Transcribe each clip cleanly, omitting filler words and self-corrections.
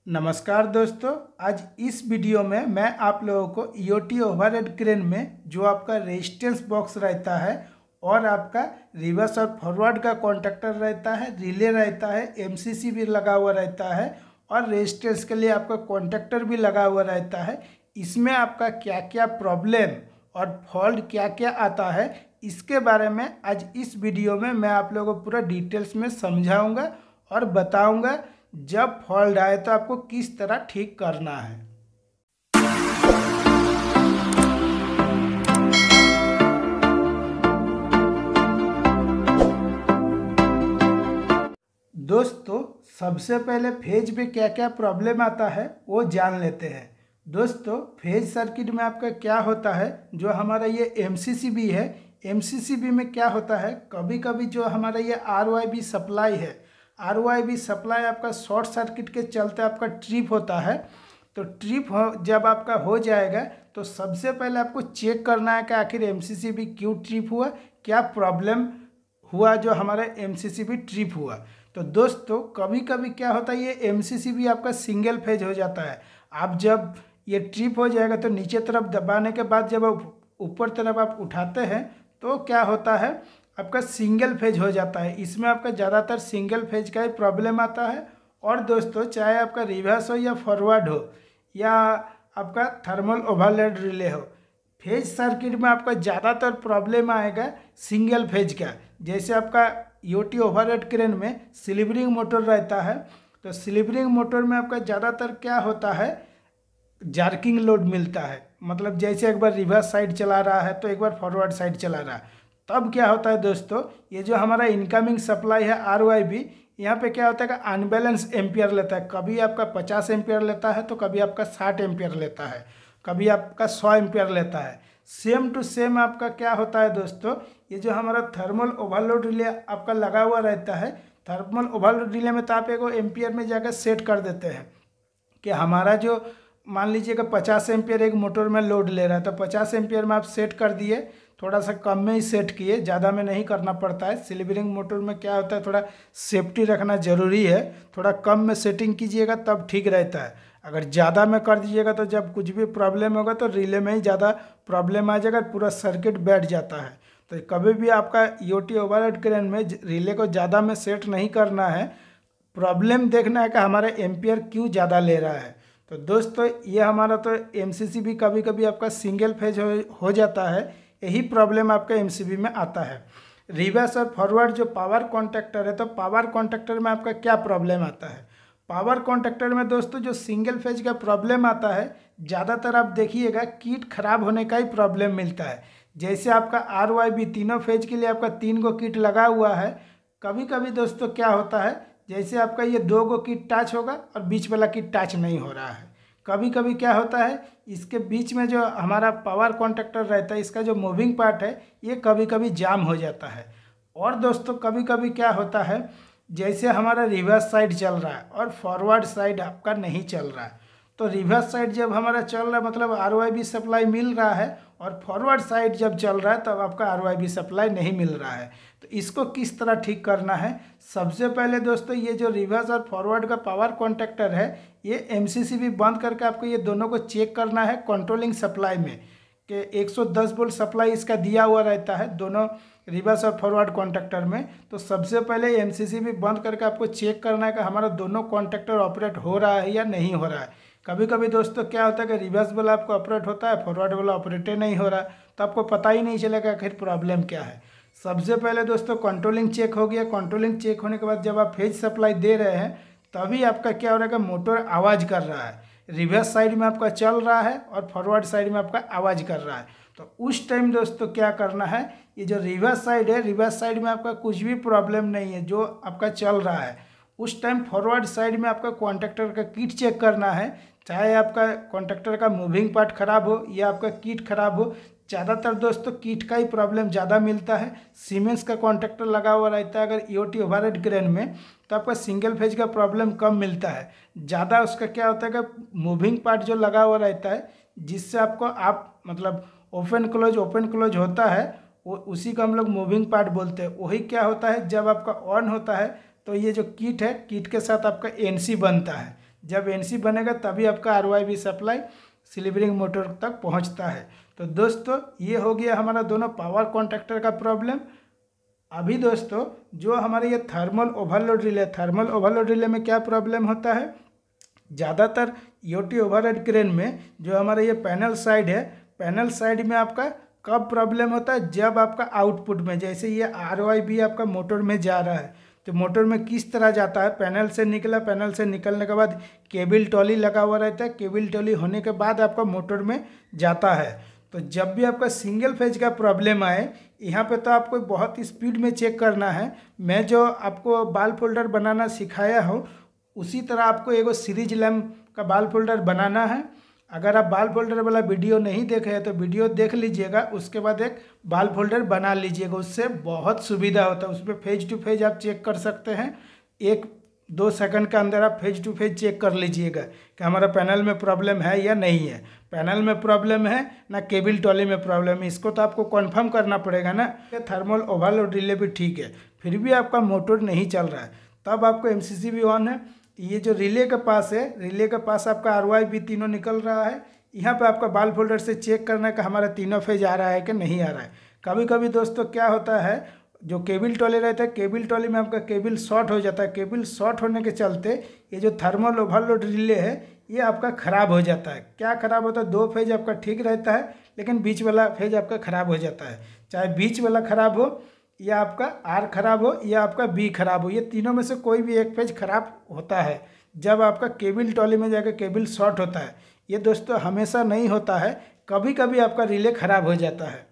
नमस्कार दोस्तों, आज इस वीडियो में मैं आप लोगों को ईओटी ओवरहेड क्रेन में जो आपका रेजिस्टेंस बॉक्स रहता है और आपका रिवर्स और फॉरवर्ड का कॉन्टैक्टर रहता है, रिले रहता है, एमसीसी भी लगा हुआ रहता है और रेजिस्टेंस के लिए आपका कॉन्टैक्टर भी लगा हुआ रहता है। इसमें आपका क्या क्या प्रॉब्लम और फॉल्ट क्या क्या आता है, इसके बारे में आज इस वीडियो में मैं आप लोगों को पूरा डिटेल्स में समझाऊंगा और बताऊंगा जब फॉल्ट आए तो आपको किस तरह ठीक करना है। दोस्तों, सबसे पहले फेज पे क्या क्या प्रॉब्लम आता है वो जान लेते हैं। दोस्तों, फेज सर्किट में आपका क्या होता है, जो हमारा ये एमसीसीबी है, एमसीसीबी में क्या होता है, कभी कभी जो हमारा ये आरओआईबी सप्लाई है, आरओआईबी सप्लाई आपका शॉर्ट सर्किट के चलते आपका ट्रिप होता है। तो ट्रिप जब आपका हो जाएगा तो सबसे पहले आपको चेक करना है कि आखिर एमसीसीबी क्यों ट्रिप हुआ, क्या प्रॉब्लम हुआ जो हमारा एमसीसीबी ट्रिप हुआ। तो दोस्तों, कभी कभी क्या होता है, ये एमसीसीबी आपका सिंगल फेज हो जाता है। आप जब ये ट्रिप हो जाएगा तो नीचे तरफ दबाने के बाद जब आप ऊपर तरफ आप उठाते हैं तो क्या होता है, आपका सिंगल फेज हो जाता है। इसमें आपका ज़्यादातर सिंगल फेज का ही प्रॉब्लम आता है। और दोस्तों, चाहे आपका रिवर्स हो या फॉरवर्ड हो या आपका थर्मल ओवरलोड रिले हो, फेज सर्किट में आपका ज़्यादातर प्रॉब्लम आएगा सिंगल फेज का। जैसे आपका ईओटी ओवरहेड क्रेन में स्लिवरिंग मोटर रहता है, तो स्लिवरिंग मोटर में आपका ज़्यादातर क्या होता है, जार्किंग लोड मिलता है। मतलब जैसे एक बार रिवर्स साइड चला रहा है तो एक बार फॉरवर्ड साइड चला रहा है, तब क्या होता है दोस्तों, ये जो हमारा इनकमिंग सप्लाई है आरओआईबी, यहाँ पे क्या होता है कि अनबैलेंस एम्पियर लेता है। कभी आपका 50 एम्पियर लेता है तो कभी आपका 60 एम्पियर लेता है, कभी आपका 100 एम्पियर लेता है। सेम टू सेम आपका क्या होता है दोस्तों, ये जो हमारा थर्मल ओवरलोड रिले आपका लगा हुआ रहता है, थर्मल ओवरलोड रिले में तो आप एक एम्पियर में जाकर सेट कर देते हैं कि हमारा जो मान लीजिएगा 50 एम्पियर एक मोटर में लोड ले रहा है, तो 50 एम्पियर में आप सेट कर दिए, थोड़ा सा कम में ही सेट किए, ज़्यादा में नहीं करना पड़ता है। स्लिवरिंग मोटर में क्या होता है, थोड़ा सेफ्टी रखना ज़रूरी है, थोड़ा कम में सेटिंग कीजिएगा तब ठीक रहता है। अगर ज़्यादा में कर दीजिएगा तो जब कुछ भी प्रॉब्लम होगा तो रिले में ही ज़्यादा प्रॉब्लम आ जाएगा, पूरा सर्किट बैठ जाता है। तो कभी भी आपका ईओटी ओवरहेड क्रेन में रिले को ज़्यादा में सेट नहीं करना है, प्रॉब्लम देखना है कि हमारा एम्पियर क्यों ज़्यादा ले रहा है। तो दोस्तों, ये हमारा तो एमसीसी भी कभी कभी आपका सिंगल फेज हो जाता है, यही प्रॉब्लम आपका एमसीबी में आता है। रिवर्स और फॉरवर्ड जो पावर कॉन्टैक्टर है, तो पावर कॉन्टैक्टर में आपका क्या प्रॉब्लम आता है। पावर कॉन्टैक्टर में दोस्तों जो सिंगल फेज का प्रॉब्लम आता है, ज़्यादातर आप देखिएगा किट खराब होने का ही प्रॉब्लम मिलता है। जैसे आपका आरओआईबी तीनों फेज के लिए आपका 3 गो किट लगा हुआ है, कभी कभी दोस्तों क्या होता है, जैसे आपका ये 2 गो किट टच होगा और बीच वाला किट टच नहीं हो रहा है। कभी कभी क्या होता है, इसके बीच में जो हमारा पावर कॉन्टैक्टर रहता है, इसका जो मूविंग पार्ट है, ये कभी कभी जाम हो जाता है। और दोस्तों, कभी कभी क्या होता है, जैसे हमारा रिवर्स साइड चल रहा है और फॉरवर्ड साइड आपका नहीं चल रहा है, तो रिवर्स साइड जब हमारा चल रहा है मतलब आरओआईबी सप्लाई मिल रहा है, और फॉरवर्ड साइड जब चल रहा है तब आपका आरओआईबी सप्लाई नहीं मिल रहा है। तो इसको किस तरह ठीक करना है, सबसे पहले दोस्तों ये जो रिवर्स और फॉरवर्ड का पावर कॉन्टैक्टर है, ये एमसीसीबी बंद करके आपको ये दोनों को चेक करना है कंट्रोलिंग सप्लाई में, कि 110 वोल्ट सप्लाई इसका दिया हुआ रहता है दोनों रिवर्स और फॉरवर्ड कॉन्टैक्टर में। तो सबसे पहले एमसीसीबी बंद करके आपको चेक करना है कि हमारा दोनों कॉन्टैक्टर ऑपरेट हो रहा है या नहीं हो रहा है। कभी कभी दोस्तों क्या होता है कि रिवर्स वाला आपको ऑपरेट होता है, फॉरवर्ड वाला ऑपरेट नहीं हो रहा है, तो आपको पता ही नहीं चलेगा आखिर प्रॉब्लम क्या है। सबसे पहले दोस्तों कंट्रोलिंग चेक हो गया। कंट्रोलिंग चेक होने के बाद जब आप फेज सप्लाई दे रहे हैं तभी आपका क्या हो रहा है कि मोटर आवाज़ कर रहा है, रिवर्स साइड में आपका चल रहा है और फॉरवर्ड साइड में आपका आवाज़ कर रहा है। तो उस टाइम दोस्तों क्या करना है, ये जो रिवर्स साइड है, रिवर्स साइड में आपका कुछ भी प्रॉब्लम नहीं है जो आपका चल रहा है, उस टाइम फॉरवर्ड साइड में आपका कॉन्टैक्टर का किट चेक करना है। चाहे आपका कॉन्टैक्टर का मूविंग पार्ट खराब हो या आपका किट खराब हो, ज़्यादातर दोस्तों किट का ही प्रॉब्लम ज़्यादा मिलता है। सीमेंस का कॉन्टैक्टर लगा हुआ रहता है अगर ईओटी ओवरहेड क्रेन में, तो आपका सिंगल फेज का प्रॉब्लम कम मिलता है। ज़्यादा उसका क्या होता है कि मूविंग पार्ट जो लगा हुआ रहता है, जिससे आपको आप मतलब ओपन क्लोज होता है, वो उसी को हम लोग मूविंग पार्ट बोलते हैं। वही क्या होता है, जब आपका ऑन होता है तो ये जो किट है, किट के साथ आपका एनसी बनता है। जब एनसी बनेगा तभी आपका आरओआईबी सप्लाई सिल्वरिंग मोटर तक पहुंचता है। तो दोस्तों ये हो गया हमारा दोनों पावर कॉन्ट्रैक्टर का प्रॉब्लम। अभी दोस्तों जो हमारे ये thermal overload relay, thermal overload relay में क्या प्रॉब्लम होता है, ज़्यादातर ईओटी ओवरहेड क्रेन में जो हमारा ये पैनल साइड है, पैनल साइड में आपका कब प्रॉब्लम होता है, जब आपका आउटपुट में, जैसे ये आरओआईबी आपका मोटर में जा रहा है तो मोटर में किस तरह जाता है, पैनल से निकला, पैनल से निकलने के बाद केबल टॉली लगा हुआ रहता है, केबल टॉली होने के बाद आपका मोटर में जाता है। तो जब भी आपका सिंगल फेज का प्रॉब्लम आए, यहाँ पे तो आपको बहुत स्पीड में चेक करना है। मैं जो आपको बाल फोल्डर बनाना सिखाया हूँ उसी तरह आपको एगो सीरीज लैम्प का बाल फोल्डर बनाना है। अगर आप बाल फोल्डर वाला वीडियो नहीं देखे हैं तो वीडियो देख लीजिएगा, उसके बाद एक बाल फोल्डर बना लीजिएगा, उससे बहुत सुविधा होता है। उसमें फेज टू फेज आप चेक कर सकते हैं, 1-2 सेकंड के अंदर आप फेज टू फेज चेक कर लीजिएगा कि हमारा पैनल में प्रॉब्लम है या नहीं है, पैनल में प्रॉब्लम है ना केबल टॉली में प्रॉब्लम है, इसको तो आपको कन्फर्म करना पड़ेगा ना। थर्मल ओवरलोड रिले भी ठीक है, फिर भी आपका मोटर नहीं चल रहा है, तब आपको एमसीसी भी ऑन है। ये जो रिले के पास है, रिले के पास आपका आरओआईबी तीनों निकल रहा है, यहाँ पे आपका बाल फोल्डर से चेक करना है कि हमारा तीनों फेज आ रहा है कि नहीं आ रहा है। कभी कभी दोस्तों क्या होता है, जो केबल टॉली रहता है, केबल टॉली में आपका केबल शॉर्ट हो जाता है, केबल शॉर्ट होने के चलते ये जो थर्मल ओवरलोड रिले है ये आपका ख़राब हो जाता है। क्या ख़राब होता है, 2 फेज आपका ठीक रहता है लेकिन बीच वाला फेज आपका ख़राब हो जाता है। चाहे बीच वाला ख़राब हो या आपका आर खराब हो या आपका बी खराब हो, ये तीनों में से कोई भी एक पेज खराब होता है जब आपका केबल टॉली में जाकर केबल शॉर्ट होता है। ये दोस्तों हमेशा नहीं होता है, कभी कभी आपका रिले खराब हो जाता है।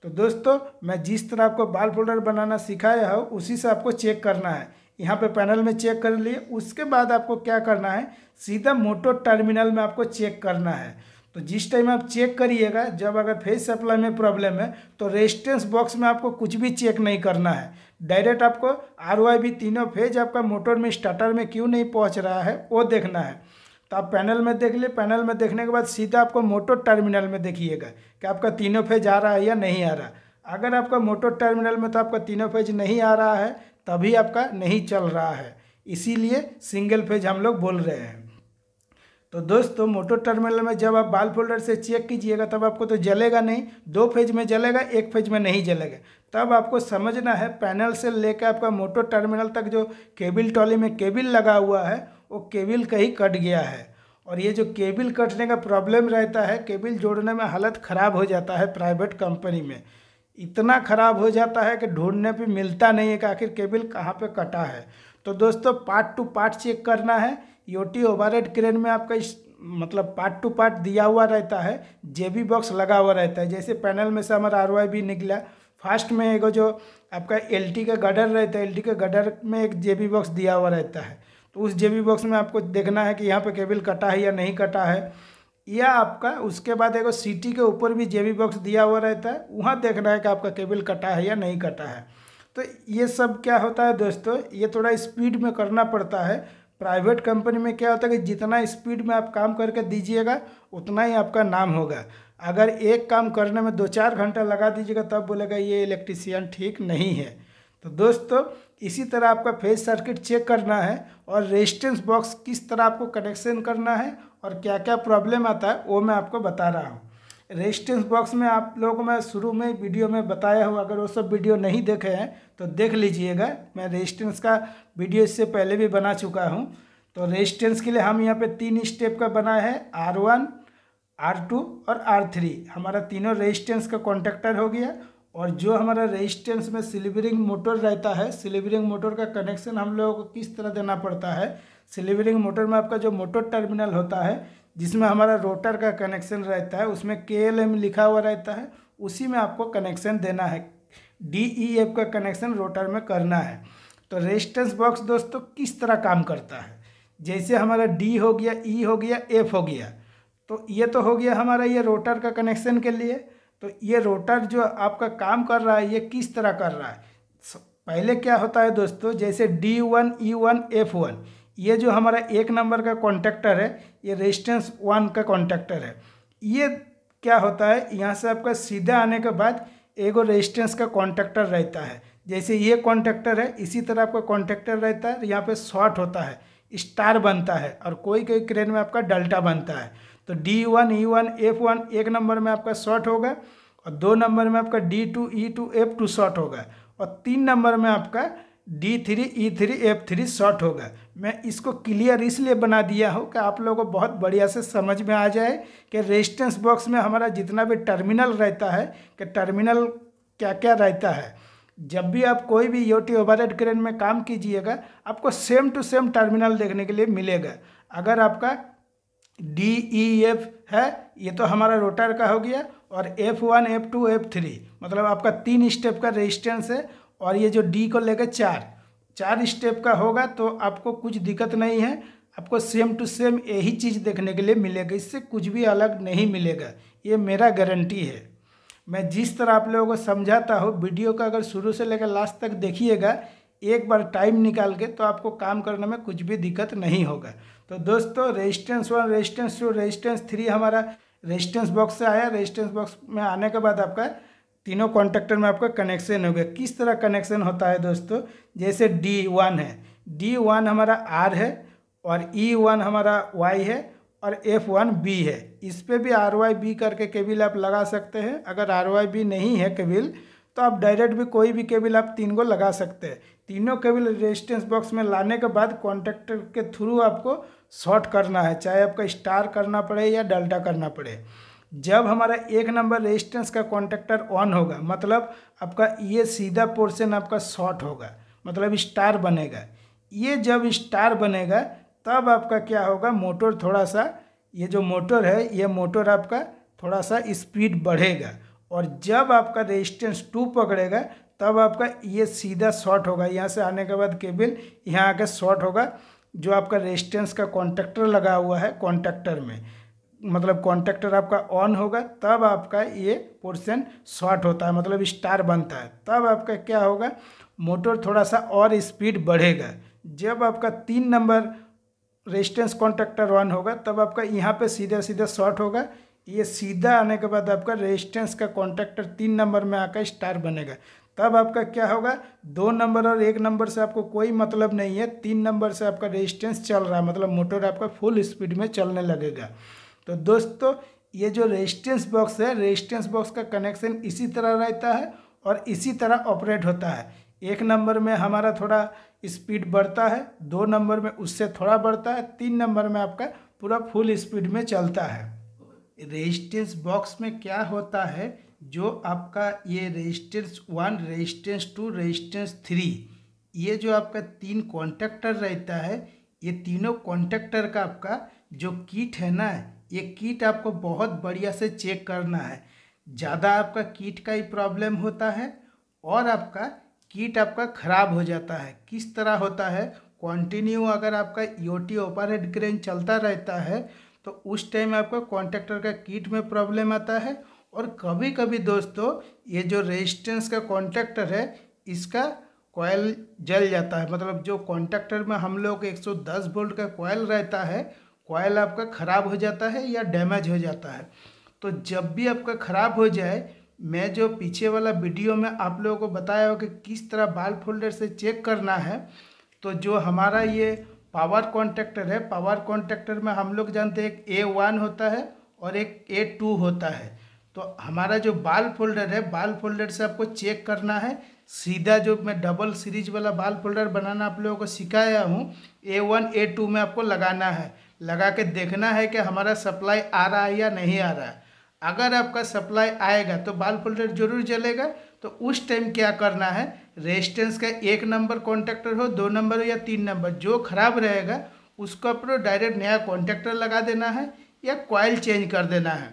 तो दोस्तों मैं जिस तरह आपको बाल फोल्डर बनाना सिखाया है उसी से आपको चेक करना है। यहाँ पे पैनल में चेक कर लिए, उसके बाद आपको क्या करना है, सीधा मोटर टर्मिनल में आपको चेक करना है। तो जिस टाइम आप चेक करिएगा, जब अगर फेज सप्लाई में प्रॉब्लम है तो रेजिस्टेंस बॉक्स में आपको कुछ भी चेक नहीं करना है, डायरेक्ट आपको आरओआईबी तीनों फेज आपका मोटर में स्टार्टर में क्यों नहीं पहुंच रहा है वो देखना है। तो आप पैनल में देख लिए, पैनल में देखने के बाद सीधा आपको मोटर टर्मिनल में देखिएगा कि आपका तीनों फेज आ रहा है या नहीं आ रहा। अगर आपका मोटर टर्मिनल में तो आपका तीनों फेज नहीं आ रहा है तभी आपका नहीं चल रहा है, इसीलिए सिंगल फेज हम लोग बोल रहे हैं। तो दोस्तों मोटर टर्मिनल में जब आप बाल फोल्डर से चेक कीजिएगा तब आपको तो जलेगा नहीं, 2 फेज में जलेगा, 1 फेज में नहीं जलेगा। तब आपको समझना है पैनल से लेकर आपका मोटर टर्मिनल तक जो केबल टॉली में केबल लगा हुआ है वो केबल कहीं कट गया है। और ये जो केबल कटने का प्रॉब्लम रहता है, केबल जोड़ने में हालत ख़राब हो जाता है प्राइवेट कंपनी में, इतना ख़राब हो जाता है कि ढूंढने पे मिलता नहीं है कि आखिर केबल कहाँ पे कटा है। तो दोस्तों पार्ट टू पार्ट चेक करना है। ईओटी ओवरहेड क्रेन में आपका इस मतलब पार्ट टू पार्ट दिया हुआ रहता है, जेबी बॉक्स लगा हुआ रहता है। जैसे पैनल में से हमारा आरओआईबी निकला, फास्ट में एक जो आपका एलटी का गडर रहता है, एलटी के गडर में एक जेबी बॉक्स दिया हुआ रहता है। तो उस जेबी बॉक्स में आपको देखना है कि यहाँ पे केबल कटा है या नहीं कटा है, या आपका उसके बाद एक सीटी के ऊपर भी जेबी बॉक्स दिया हुआ रहता है, वहाँ देखना है कि आपका केबल कटा है या नहीं कटा है। तो ये सब क्या होता है दोस्तों, ये थोड़ा स्पीड में करना पड़ता है। प्राइवेट कंपनी में क्या होता है कि जितना स्पीड में आप काम करके दीजिएगा उतना ही आपका नाम होगा। अगर एक काम करने में 2-4 घंटा लगा दीजिएगा तब बोलेगा ये इलेक्ट्रीशियन ठीक नहीं है। तो दोस्तों इसी तरह आपका फेज सर्किट चेक करना है और रेजिस्टेंस बॉक्स किस तरह आपको कनेक्शन करना है और क्या क्या प्रॉब्लम आता है वो मैं आपको बता रहा हूँ। रेजिस्टेंस बॉक्स में आप लोगों को मैं शुरू में वीडियो में बताया हूँ, अगर वो सब वीडियो नहीं देखे हैं तो देख लीजिएगा। मैं रेजिस्टेंस का वीडियो इससे पहले भी बना चुका हूँ। तो रेजिस्टेंस के लिए हम यहाँ पे 3 स्टेप का बना है, R1, R2 और R3। हमारा तीनों रेजिस्टेंस का कॉन्टेक्टर हो गया। और जो हमारा रेजिस्टेंस में सिल्वरिंग मोटर रहता है, सिल्वरिंग मोटर का कनेक्शन हम लोगों को किस तरह देना पड़ता है। सिल्वरिंग मोटर में आपका जो मोटर टर्मिनल होता है जिसमें हमारा रोटर का कनेक्शन रहता है, उसमें KLM लिखा हुआ रहता है, उसी में आपको कनेक्शन देना है। DEF का कनेक्शन रोटर में करना है। तो रेजिस्टेंस बॉक्स दोस्तों किस तरह काम करता है, जैसे हमारा D हो गया, E हो गया, F हो गया। तो ये तो हो गया हमारा ये रोटर का कनेक्शन के लिए। तो ये रोटर जो आपका काम कर रहा है ये किस तरह कर रहा है, पहले क्या होता है दोस्तों, जैसे D1, E1, F1, ये जो हमारा 1 नंबर का कॉन्टेक्टर है ये रेजिस्टेंस 1 का कॉन्टेक्टर है। ये क्या होता है, यहाँ से आपका सीधा आने के बाद एगो रेजिस्टेंस का कॉन्टेक्टर रहता है। जैसे ये कॉन्टेक्टर है इसी तरह आपका कॉन्टेक्टर रहता है, यहाँ पे शॉर्ट होता है, स्टार बनता है और कोई कोई क्रेन में आपका डेल्टा बनता है। तो D1 E1 F1 एक नंबर में आपका शॉर्ट होगा और 2 नंबर में आपका D2 E2 F2 शॉर्ट होगा और 3 नंबर में आपका D3 E3 F3 शॉर्ट होगा। मैं इसको क्लियर इसलिए बना दिया हूँ कि आप लोगों को बहुत बढ़िया से समझ में आ जाए कि रेजिस्टेंस बॉक्स में हमारा जितना भी टर्मिनल रहता है कि टर्मिनल क्या क्या रहता है। जब भी आप कोई भी यूटी ओवरहेड क्रेन में काम कीजिएगा आपको सेम टू सेम टर्मिनल देखने के लिए मिलेगा। अगर आपका DEF है ये तो हमारा रोटर का हो गया और F1 F2 F3 मतलब आपका 3 स्टेप का रेजिस्टेंस है और ये जो D को लेकर 4 स्टेप का होगा तो आपको कुछ दिक्कत नहीं है, आपको सेम टू सेम यही चीज़ देखने के लिए मिलेगा, इससे कुछ भी अलग नहीं मिलेगा, ये मेरा गारंटी है। मैं जिस तरह आप लोगों को समझाता हूँ वीडियो का अगर शुरू से लेकर लास्ट तक देखिएगा एक बार टाइम निकाल के तो आपको काम करने में कुछ भी दिक्कत नहीं होगा। तो दोस्तों रेजिस्टेंस 1 रेजिस्टेंस 2 रेजिस्टेंस 3 हमारा रेजिस्टेंस बॉक्स से आया। रेजिस्टेंस बॉक्स में आने के बाद आपका तीनों कॉन्टेक्टर में आपका कनेक्शन हो गया। किस तरह कनेक्शन होता है दोस्तों, जैसे D1 है, D1 हमारा R है और E1 हमारा Y है और F1 B है। इस पर भी RYB करके केबल आप लगा सकते हैं। अगर RYB नहीं है केबल तो आप डायरेक्ट भी कोई भी केबल आप 3 को लगा सकते हैं। तीनों केबल रेजिस्टेंस बॉक्स में लाने के बाद कॉन्टेक्टर के थ्रू आपको शॉर्ट करना है, चाहे आपका स्टार करना पड़े या डेल्टा करना पड़े। जब हमारा 1 नंबर रेजिस्टेंस का कॉन्टेक्टर ऑन होगा मतलब आपका ये सीधा पोर्शन आपका शॉर्ट होगा, मतलब स्टार बनेगा। ये जब स्टार बनेगा तब आपका क्या होगा, मोटर थोड़ा सा, ये जो मोटर है ये मोटर आपका थोड़ा सा स्पीड बढ़ेगा और जब आपका रेजिस्टेंस 2 पकड़ेगा तब आपका ये सीधा शॉर्ट होगा। यहाँ से आने के बाद केबल यहाँ आकर शॉर्ट होगा। जो आपका रेजिस्टेंस का कॉन्टेक्टर लगा हुआ है कॉन्टेक्टर में, मतलब कॉन्टेक्टर आपका ऑन होगा तब आपका ये पोर्शन शॉर्ट होता है, मतलब स्टार बनता है। तब आपका क्या होगा, मोटर थोड़ा सा और स्पीड बढ़ेगा। जब आपका 3 नंबर रेजिस्टेंस कॉन्टेक्टर ऑन होगा तब आपका यहाँ पे सीधा सीधा शॉर्ट होगा। ये सीधा आने के बाद आपका रेजिस्टेंस का कॉन्टेक्टर 3 नंबर में आकर स्टार बनेगा। तब आपका क्या होगा, 2 नंबर और 1 नंबर से आपको कोई मतलब नहीं है, 3 नंबर से आपका रेजिस्टेंस चल रहा है, मतलब मोटर आपका फुल स्पीड में चलने लगेगा। तो दोस्तों ये जो रेजिस्टेंस बॉक्स है, रेजिस्टेंस बॉक्स का कनेक्शन इसी तरह रहता है और इसी तरह ऑपरेट होता है। 1 नंबर में हमारा थोड़ा स्पीड बढ़ता है, 2 नंबर में उससे थोड़ा बढ़ता है, 3 नंबर में आपका पूरा फुल स्पीड में चलता है। रेजिस्टेंस बॉक्स में क्या होता है, जो आपका ये रेजिस्टेंस 1 रेजिस्टेंस 2 रेजिस्टेंस 3 ये जो आपका 3 कॉन्टेक्टर रहता है, ये तीनों कॉन्टेक्टर का आपका जो किट है ना, ये किट आपको बहुत बढ़िया से चेक करना है। ज़्यादा आपका किट का ही प्रॉब्लम होता है और आपका किट आपका ख़राब हो जाता है। किस तरह होता है, कंटिन्यू अगर आपका यूटी ओवरहेड क्रेन चलता रहता है तो उस टाइम आपका कॉन्टेक्टर का किट में प्रॉब्लम आता है। और कभी कभी दोस्तों ये जो रेजिस्टेंस का कॉन्टेक्टर है इसका कॉयल जल जाता है, मतलब जो कॉन्टेक्टर में हम लोग 110 वोल्ट का कॉयल रहता है, कॉयल आपका ख़राब हो जाता है या डैमेज हो जाता है। तो जब भी आपका ख़राब हो जाए, मैं जो पीछे वाला वीडियो में आप लोगों को बताया हो कि किस तरह बाल फोल्डर से चेक करना है, तो जो हमारा ये पावर कॉन्टेक्टर है, पावर कॉन्टेक्टर में हम लोग जानते हैं एक A1 होता है और एक A2 होता है। तो हमारा जो बाल फोल्डर है, बाल फोल्डर से आपको चेक करना है। सीधा जो मैं डबल सीरीज वाला बाल फोल्डर बनाना आप लोगों को सिखाया हूँ, A1 A2 में आपको लगाना है। लगा के देखना है कि हमारा सप्लाई आ रहा है या नहीं आ रहा है। अगर आपका सप्लाई आएगा तो बाल फोल्डर जरूर जलेगा। तो उस टाइम क्या करना है, रेजिस्टेंस का 1 नंबर कॉन्टेक्टर हो, 2 नंबर या 3 नंबर, जो खराब रहेगा उसको अपना डायरेक्ट नया कॉन्टेक्टर लगा देना है या कॉइल चेंज कर देना है।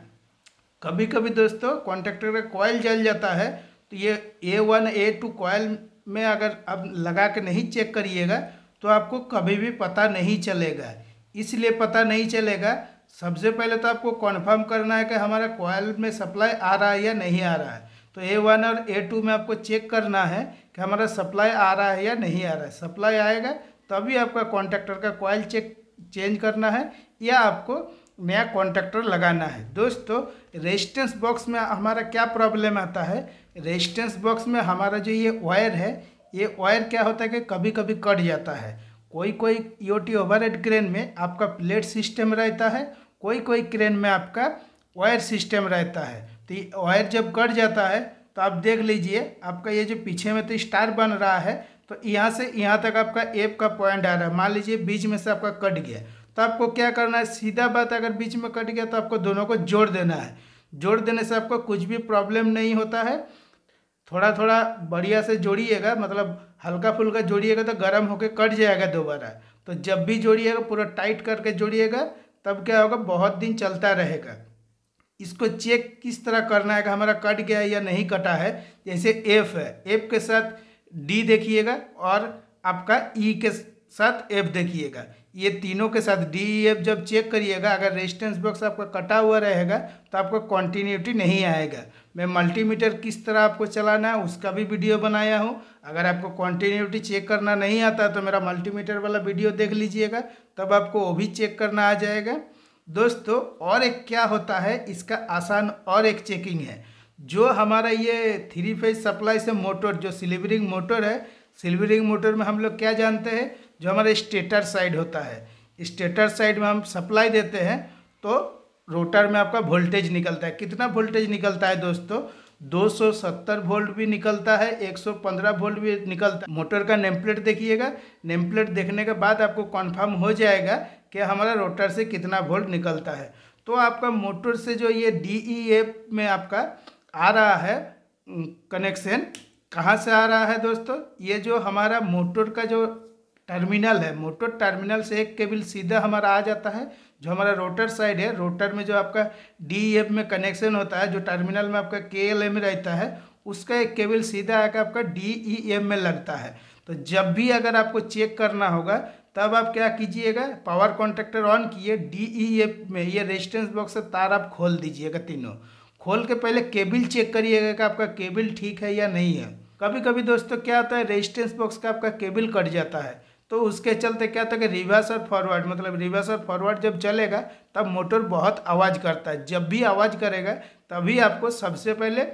कभी कभी दोस्तों कॉन्टेक्टर का कॉइल जल जाता है तो ये A1 A2 कॉइल में अगर आप लगा के नहीं चेक करिएगा तो आपको कभी भी पता नहीं चलेगा। इसलिए पता नहीं चलेगा, सबसे पहले तो आपको कॉन्फर्म करना है कि हमारा कॉइल में सप्लाई आ रहा है या नहीं आ रहा है। तो A1 और A2 में आपको चेक करना है कि हमारा सप्लाई आ रहा है या नहीं आ रहा है। सप्लाई आएगा तभी आपका कॉन्टेक्टर का कॉइल चेंज करना है या आपको नया कॉन्टेक्टर लगाना है। दोस्तों रेजिस्टेंस बॉक्स में हमारा क्या प्रॉब्लम आता है, रेजिस्टेंस बॉक्स में हमारा जो ये वायर है, ये वायर क्या होता है कि कभी कभी कट जाता है। कोई कोई ईओटी ओवरहेड क्रेन में आपका प्लेट सिस्टम रहता है, कोई कोई क्रेन में आपका वायर सिस्टम रहता है। तो ये वायर जब कट जाता है तो आप देख लीजिए आपका ये जो पीछे में तो स्टार बन रहा है, तो यहाँ से यहाँ तक आपका एफ का पॉइंट आ रहा है। मान लीजिए बीच में से आपका कट गया, तो आपको क्या करना है, सीधा बात, अगर बीच में कट गया तो आपको दोनों को जोड़ देना है। जोड़ देने से आपको कुछ भी प्रॉब्लम नहीं होता है। थोड़ा थोड़ा बढ़िया से जोड़िएगा, मतलब हल्का फुल्का जोड़िएगा तो गर्म होकर कट जाएगा दोबारा। तो जब भी जोड़िएगा पूरा टाइट करके जोड़िएगा, तब क्या होगा, बहुत दिन चलता रहेगा। इसको चेक किस तरह करना है कि हमारा कट गया या नहीं कटा है। जैसे एफ है, एफ के साथ डी देखिएगा और आपका ई के साथ एफ देखिएगा। ये तीनों के साथ डी ई एफ जब चेक करिएगा, अगर रेजिस्टेंस बॉक्स आपका कटा हुआ रहेगा तो आपको कॉन्टीन्यूटी नहीं आएगा। मैं मल्टीमीटर किस तरह आपको चलाना है उसका भी वीडियो बनाया हूँ। अगर आपको कॉन्टीन्यूटी चेक करना नहीं आता तो मेरा मल्टीमीटर वाला वीडियो देख लीजिएगा, तब आपको वो भी चेक करना आ जाएगा। दोस्तों और एक क्या होता है, इसका आसान और एक चेकिंग है। जो हमारा ये 3 फेज सप्लाई से मोटर, जो सिल्वरिंग मोटर है, सिल्वरिंग मोटर में हम लोग क्या जानते हैं, जो हमारा स्टेटर साइड होता है, स्टेटर साइड में हम सप्लाई देते हैं तो रोटर में आपका वोल्टेज निकलता है। कितना वोल्टेज निकलता है दोस्तों, 270 वोल्ट भी निकलता है, 115 वोल्ट भी निकलता है। मोटर का नेम प्लेट देखिएगा, नेम प्लेट देखने के बाद आपको कंफर्म हो जाएगा कि हमारा रोटर से कितना वोल्ट निकलता है। तो आपका मोटर से जो ये DEF में आपका आ रहा है कनेक्शन, कहाँ से आ रहा है दोस्तों, ये जो हमारा मोटर का जो टर्मिनल है, मोटर टर्मिनल से एक केबल सीधा हमारा आ जाता है। जो हमारा रोटर साइड है, रोटर में जो आपका DEF में कनेक्शन होता है, जो टर्मिनल में आपका KLM रहता है, उसका एक केबल सीधा आकर आपका DEF में लगता है। तो जब भी अगर आपको चेक करना होगा तब आप क्या कीजिएगा, पावर कॉन्टैक्टर ऑन किए, DEF में ये रेजिस्टेंस बॉक्स से तार आप खोल दीजिएगा। तीनों खोल के पहले केबल चेक करिएगा कि आपका केबल ठीक है या नहीं है। कभी कभी दोस्तों क्या होता है, रेजिस्टेंस बॉक्स का आपका केबल कट जाता है, तो उसके चलते क्या होता है कि रिवर्स और फॉरवर्ड, मतलब रिवर्स और फॉरवर्ड जब चलेगा तब मोटर बहुत आवाज़ करता है। जब भी आवाज़ करेगा तभी आपको सबसे पहले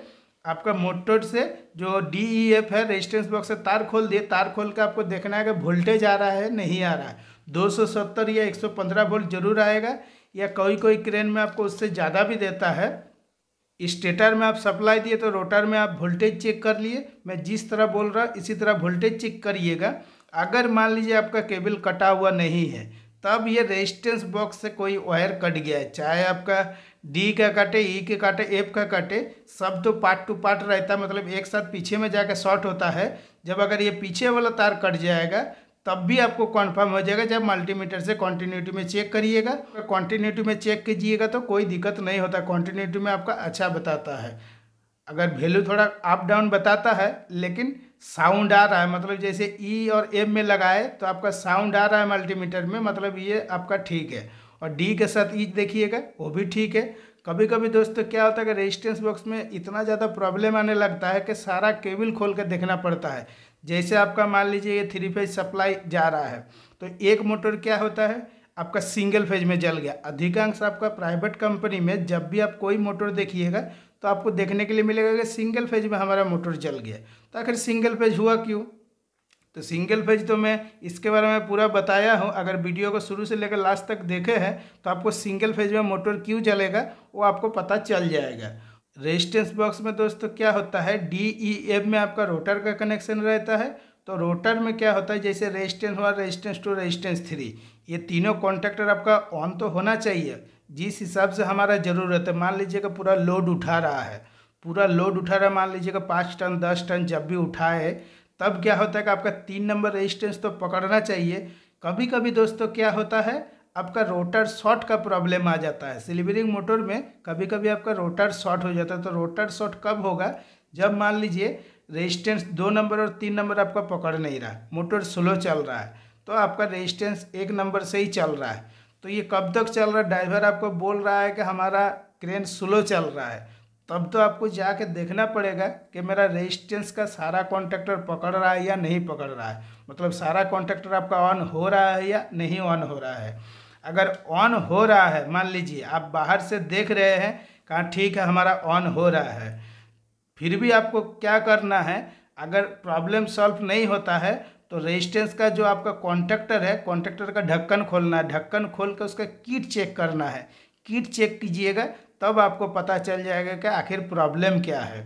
आपका मोटर से जो DEF है, रेजिस्टेंस बॉक्स से तार खोल दिए, तार खोल के आपको देखना है कि वोल्टेज आ रहा है नहीं आ रहा है। 270 या 115 वोल्ट जरूर आएगा, या कोई कोई क्रेन में आपको उससे ज़्यादा भी देता है। स्टेटर में आप सप्लाई दिए तो रोटर में आप वोल्टेज चेक कर लिए। मैं जिस तरह बोल रहा इसी तरह वोल्टेज चेक करिएगा। अगर मान लीजिए आपका केबल कटा हुआ नहीं है, तब ये रेजिस्टेंस बॉक्स से कोई वायर कट गया है, चाहे आपका D का काटे, E के काटे, F का काटे, सब तो पार्ट टू पार्ट रहता है, मतलब एक साथ पीछे में जाकर शॉर्ट होता है। जब अगर ये पीछे वाला तार कट जाएगा तब भी आपको कन्फर्म हो जाएगा। जब मल्टीमीटर से कॉन्टीन्यूटी में चेक करिएगा, कॉन्टीन्यूटी में चेक कीजिएगा तो कोई दिक्कत नहीं होता, कॉन्टीन्यूटी में आपका अच्छा बताता है। अगर वैल्यू थोड़ा अप डाउन बताता है लेकिन साउंड आ रहा है, मतलब जैसे E और M में लगाए तो आपका साउंड आ रहा है मल्टीमीटर में, मतलब ये आपका ठीक है। और D के साथ E देखिएगा वो भी ठीक है। कभी कभी दोस्तों क्या होता है कि रेजिस्टेंस बॉक्स में इतना ज़्यादा प्रॉब्लम आने लगता है कि सारा केबल खोल कर देखना पड़ता है। जैसे आपका मान लीजिए ये 3 फेज सप्लाई जा रहा है, तो एक मोटर क्या होता है आपका सिंगल फेज में जल गया। अधिकांश आपका प्राइवेट कंपनी में जब भी आप कोई मोटर देखिएगा तो आपको देखने के लिए मिलेगा कि सिंगल फेज में हमारा मोटर जल गया। तो आखिर सिंगल फेज हुआ क्यों, तो सिंगल फेज तो मैं इसके बारे में पूरा बताया हूँ। अगर वीडियो को शुरू से लेकर लास्ट तक देखे हैं तो आपको सिंगल फेज में मोटर क्यों जलेगा वो आपको पता चल जाएगा। रेजिस्टेंस बॉक्स में दोस्तों क्या होता है, DEF में आपका रोटर का कनेक्शन रहता है। तो रोटर में क्या होता है, जैसे रेजिस्टेंस 1, रेजिस्टेंस 2, रेजिस्टेंस 3, ये तीनों कॉन्टैक्टर आपका ऑन तो होना चाहिए जिस हिसाब से हमारा ज़रूरत है। मान लीजिएगा पूरा लोड उठा रहा है, पूरा लोड उठा रहा है, मान लीजिएगा 5 टन 10 टन जब भी उठाए, तब क्या होता है कि आपका 3 नंबर रेजिस्टेंस तो पकड़ना चाहिए। कभी कभी दोस्तों क्या होता है, आपका रोटर शॉर्ट का प्रॉब्लम आ जाता है। सिल्वरिंग मोटर में कभी कभी आपका रोटर शॉर्ट हो जाता है। तो रोटर शॉर्ट कब होगा, जब मान लीजिए रेजिस्टेंस 2 नंबर और 3 नंबर आपका पकड़ नहीं रहा, मोटर स्लो चल रहा है, तो आपका रेजिस्टेंस 1 नंबर से ही चल रहा है। तो ये कब तक चल रहा है, ड्राइवर आपको बोल रहा है कि हमारा क्रेन स्लो चल रहा है, तब तो आपको जाके देखना पड़ेगा कि मेरा रेजिस्टेंस का सारा कॉन्टैक्टर पकड़ रहा है या नहीं पकड़ रहा है, मतलब सारा कॉन्टैक्टर आपका ऑन हो रहा है या नहीं ऑन हो रहा है। अगर ऑन हो रहा है, मान लीजिए आप बाहर से देख रहे हैं कहाँ ठीक है हमारा ऑन हो रहा है, फिर भी आपको क्या करना है, अगर प्रॉब्लम सॉल्व नहीं होता है तो रेजिस्टेंस का जो आपका कॉन्टैक्टर है, कॉन्टैक्टर का ढक्कन खोलना है, ढक्कन खोल कर उसका किट चेक करना है। किट चेक कीजिएगा तब आपको पता चल जाएगा कि आखिर प्रॉब्लम क्या है।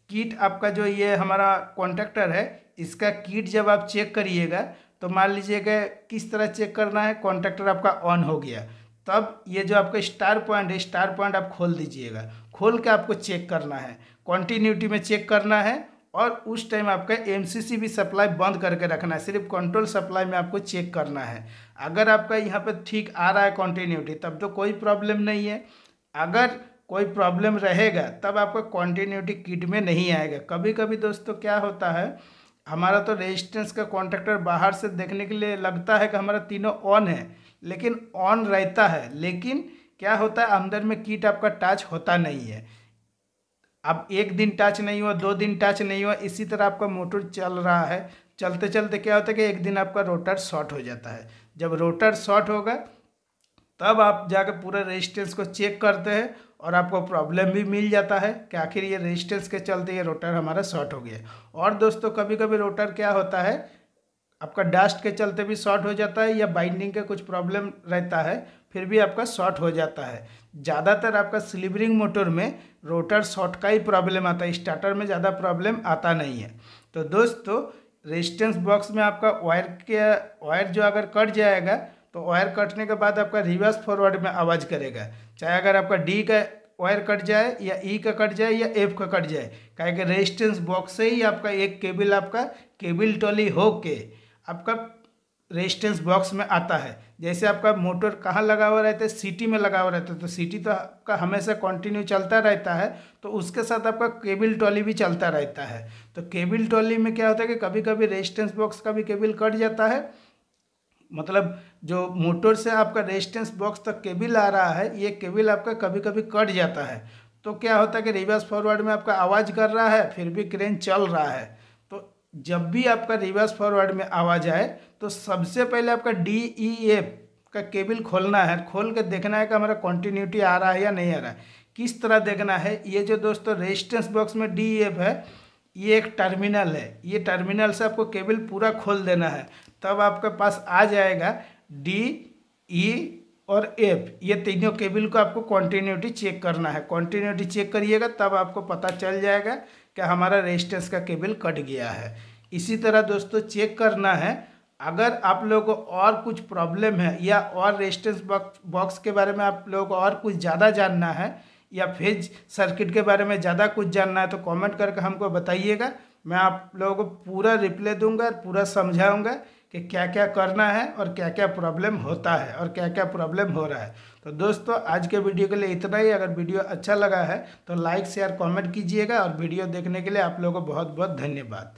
किट आपका जो ये हमारा कॉन्टैक्टर है, इसका किट जब आप चेक करिएगा तो मान लीजिएगा किस तरह चेक करना है। कॉन्टैक्टर आपका ऑन हो गया, तब ये जो आपका स्टार पॉइंट है, स्टार पॉइंट आप खोल दीजिएगा। खोल के आपको चेक करना है, कंटिन्यूटी में चेक करना है, और उस टाइम आपका एमसीसी भी सप्लाई बंद करके रखना है। सिर्फ कंट्रोल सप्लाई में आपको चेक करना है। अगर आपका यहाँ पे ठीक आ रहा है कंटिन्यूटी, तब तो कोई प्रॉब्लम नहीं है। अगर कोई प्रॉब्लम रहेगा तब आपका कंटिन्यूटी किट में नहीं आएगा। कभी कभी दोस्तों क्या होता है, हमारा तो रेजिस्टेंस का कॉन्टैक्टर बाहर से देखने के लिए लगता है कि हमारा तीनों ऑन है, लेकिन ऑन रहता है, लेकिन क्या होता है अंदर में किट आपका टच होता नहीं है। अब एक दिन टच नहीं हुआ, 2 दिन टच नहीं हुआ, इसी तरह आपका मोटर चल रहा है। चलते चलते क्या होता है कि एक दिन आपका रोटर शॉर्ट हो जाता है। जब रोटर शॉर्ट होगा तब आप जाकर पूरा रेजिस्टेंस को चेक करते हैं, और आपको प्रॉब्लम भी मिल जाता है कि आखिर ये रेजिस्टेंस के चलते ये रोटर हमारा शॉर्ट हो गया। और दोस्तों कभी कभी रोटर क्या होता है, आपका डस्ट के चलते भी शॉर्ट हो जाता है, या बाइंडिंग का कुछ प्रॉब्लम रहता है, फिर भी आपका शॉर्ट हो जाता है। ज़्यादातर आपका स्लीवरिंग मोटर में रोटर शॉर्ट का ही प्रॉब्लम आता है, स्टार्टर में ज़्यादा प्रॉब्लम आता नहीं है। तो दोस्तों रेजिस्टेंस बॉक्स में आपका वायर जो अगर कट जाएगा तो वायर कटने के बाद आपका रिवर्स फॉरवर्ड में आवाज़ करेगा। चाहे अगर आपका डी का वायर कट जाए, या ई का कट जाए, या एफ का कट जाए, काहे कि रेजिस्टेंस बॉक्स से ही आपका एक केबल आपका केबल टॉली हो के आपका रेजिस्टेंस बॉक्स में आता है। जैसे आपका मोटर कहाँ लगा हुआ रहता है, सीटी में लगा हुआ रहता है, तो सीटी तो आपका हमेशा कंटिन्यू चलता रहता है, तो उसके साथ आपका केबल टॉली भी चलता रहता है। तो केबल टॉली में क्या होता है कि कभी कभी रेजिस्टेंस बॉक्स का भी केबल कट जाता है, मतलब जो मोटर से आपका रेजिस्टेंस बॉक्स तक केबल आ रहा है, ये केबल आपका कभी कभी कट जाता है। तो क्या होता है कि रिवर्स फॉरवर्ड में आपका आवाज़ कर रहा है, फिर भी क्रेन चल रहा है। तो जब भी आपका रिवर्स फॉरवर्ड में आवाज़ आए तो सबसे पहले आपका DEF का केबल खोलना है। खोल के देखना है कि हमारा कंटिन्यूटी आ रहा है या नहीं आ रहा है। किस तरह देखना है, ये जो दोस्तों रेजिस्टेंस बॉक्स में DEF है, ये एक टर्मिनल है, ये टर्मिनल से आपको केबल पूरा खोल देना है, तब आपके पास आ जाएगा D, E और F। ये तीनों केबल को आपको कंटिन्यूटी चेक करना है। कंटिन्यूटी चेक करिएगा तब आपको पता चल जाएगा कि हमारा रेजिस्टेंस का केबल कट गया है। इसी तरह दोस्तों चेक करना है, अगर आप लोगों को और कुछ प्रॉब्लम है, या और रेजिस्टेंस बॉक्स के बारे में आप लोगों को और कुछ ज़्यादा जानना है, या फेज सर्किट के बारे में ज़्यादा कुछ जानना है, तो कमेंट करके हमको बताइएगा। मैं आप लोगों को पूरा रिप्लाई दूंगा और पूरा समझाऊंगा कि क्या क्या करना है, और क्या क्या प्रॉब्लम होता है, और क्या क्या प्रॉब्लम हो रहा है। तो दोस्तों आज के वीडियो के लिए इतना ही। अगर वीडियो अच्छा लगा है तो लाइक शेयर कमेंट कीजिएगा, और वीडियो देखने के लिए आप लोगों को बहुत बहुत धन्यवाद।